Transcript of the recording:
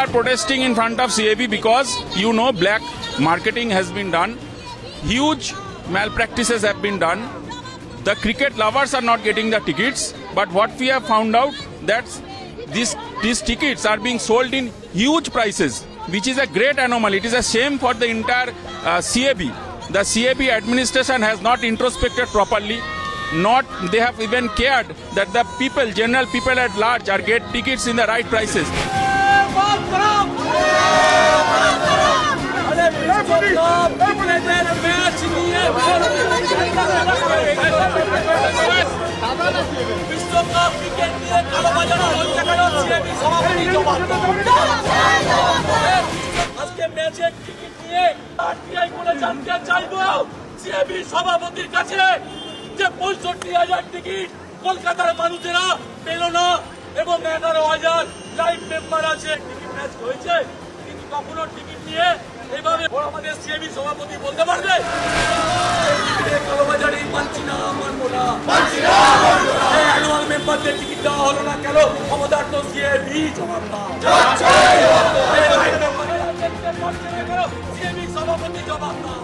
are protesting in front of CAB because black marketing has been done, huge malpractices have been done. The cricket lovers are not getting the tickets, but what we have found out that these tickets are being sold in huge prices, which is a great anomaly. It is a shame for the entire CAB. The CAB administration has not introspected properly. They have even cared that the people, general people at large, are get tickets in the right prices. সভাপতির কাছে যে 65,000 ticket কলকাতার মানুষেরা পেল না এবং 11,000 live member আছে, ticket match হয়েছে, কিন্তু কখনো টিকিট নিয়ে এইভাবে আমাদের সিএবি সভাপতি বলতে পারবে কালোবাজারে মানছি না, মানবো না, অ্যানুয়াল মেম্বারদের টিকিট দেওয়া হলো না কেন? ক্ষমতার তো সিএবি জবাব দাও, সিএবি সভাপতি জবাব দাও।